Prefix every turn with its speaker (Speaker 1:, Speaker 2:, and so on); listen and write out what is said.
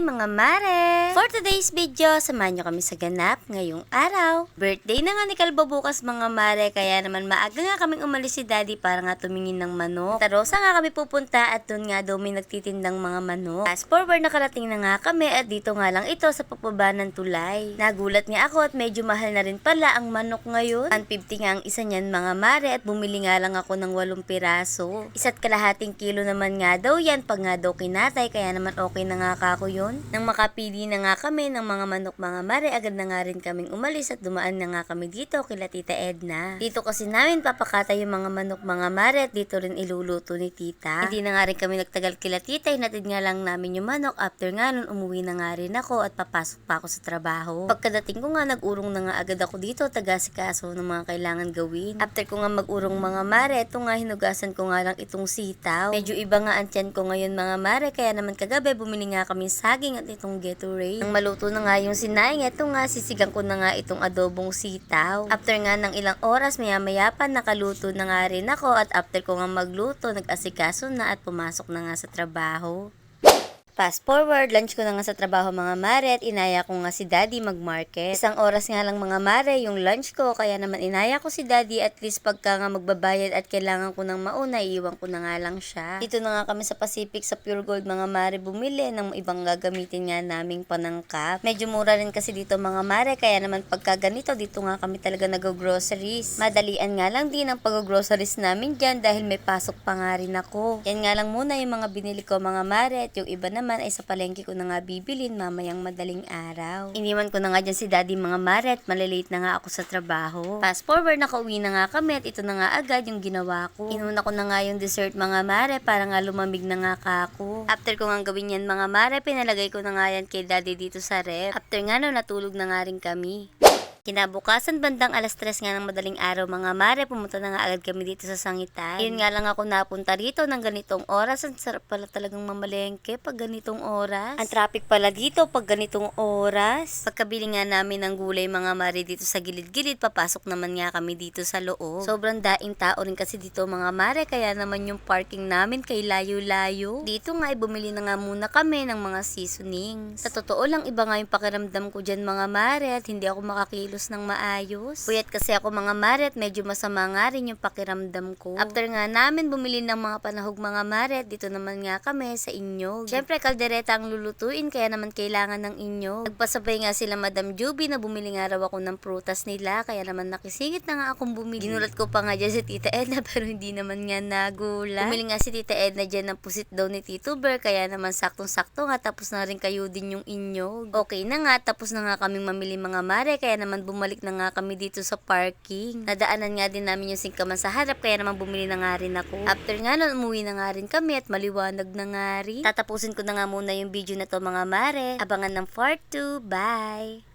Speaker 1: Hi mga mare! For today's video, samahan nyo kami sa ganap ngayong araw. Birthday na nga ni Kalbo bukas mga mare, kaya naman maaga nga kaming umalis si Daddy para nga tumingin ng manok. Sa Rosa nga kami pupunta at doon nga daw may nagtitindang mga manok. Fast forward, nakarating na nga kami at dito nga lang ito sa pagbaba ng tulay. Nagulat nga ako at medyo mahal na rin pala ang manok ngayon. 150 nga ang isa niyan mga mare at bumili nga lang ako ng 8 piraso. Isa't kalahating kilo naman nga daw yan pag nga daw kinatay, kaya naman okay na nga kako yun. Nang makapili na nga kami ng mga manok mga mare, agad na nga rin kaming umalis at dumaan na nga kami dito kila Tita Edna. Dito kasi namin papakata yung mga manok mga mare at dito rin iluluto ni Tita. Hindi na nga rin kami nagtagal kila Tita, hinatid nga lang namin yung manok. After nga nun, umuwi na nga rin ako at papasok pa ako sa trabaho. Pagkadating ko nga, nag-urong na nga agad ako dito, tagasikaso ng mga kailangan gawin. After ko nga mag-urong mga mare, ito nga hinugasan ko nga lang itong sitaw. Medyo iba nga ang tiyan ko ngayon mga mare, kaya naman kagabi bumili nga kami saging at itong Gatorade. Nang maluto na nga yung sinaing, ito nga sisigang ko na nga itong adobong sitaw. After nga ng ilang oras, maya-maya pa nakaluto na nga rin ako at after ko nga magluto, nag-asikaso na at pumasok na nga sa trabaho. Fast forward, lunch ko na nga sa trabaho mga mare at inaya ko nga si Daddy mag-market. Isang oras nga lang mga mare yung lunch ko, kaya naman inaya ko si Daddy at least pagka nga magbabayad at kailangan ko ng mauna, iiwan ko na nga lang siya. Dito na nga kami sa Pacific sa Pure Gold mga mare bumili ng ibang gagamitin nga naming panangkap. Medyo mura rin kasi dito mga mare, kaya naman pagka ganito dito nga kami talaga nag-groceries. Madalian nga lang din ang pag-groceries namin dyan dahil may pasok pa nga rin ako. Yan nga lang muna yung mga binili ko mga mare at yung iba naman ay sa palengke ko na nga bibilin mamayang madaling araw. Iniwan ko na nga dyan si Daddy mga mare at malilate na nga ako sa trabaho. Fast forward, nakauwi na nga kami at ito na nga agad yung ginawa ko. Inuna ko na nga yung dessert mga mare para nga lumamig na nga kako. After ko nga gawin yan mga mare, pinalagay ko na nga yan kay Daddy dito sa ref. After nga no, natulog na nga rin kami. Kinabukasan bandang alas 3 nga ng madaling araw mga mare, pumunta na nga agad kami dito sa Sangitan. Yun nga lang ako napunta rito ng ganitong oras. Ang sarap pala talagang mamalengke pag ganitong oras. Ang traffic pala dito pag ganitong oras. Pagkabili nga namin ng gulay mga mare dito sa gilid-gilid, papasok naman nga kami dito sa loob. Sobrang daing tao rin kasi dito mga mare, kaya naman yung parking namin kay layo-layo. Dito nga bumili na nga muna kami ng mga seasonings. Sa totoo lang, iba nga yung pakiramdam ko dyan mga mare at hindi ako makakilos ng maayos. Puyat kasi ako mga mare at medyo masama nga rin yung pakiramdam ko. After nga namin bumili ng mga panahog mga mare, dito naman nga kami sa inyog. Syempre kaldereta ang lulutuin, kaya naman kailangan ng inyog. Nagpasabay nga sila Madam Juby na bumili nga raw ako ng prutas nila, kaya naman nakisingit na nga akong bumili. Ginulat ko pa nga dyan si Tita Edna pero hindi naman nga nagulat. Bumili nga si Tita Edna dyan ng pusit daw ni Tito Bear, kaya naman saktong-sakto nga tapos na rin kayo din yung inyog. Okay na nga, tapos na nga kaming mamili mga mare, kaya naman bumalik na nga kami dito sa parking. Nadaanan nga din namin yung singkaman sa harap, kaya naman bumili na nga rin ako. After nga nun, umuwi na nga rin kami at maliwanag na nga rin. Tatapusin ko na nga muna yung video na to mga mare. Abangan ng part 2. Bye!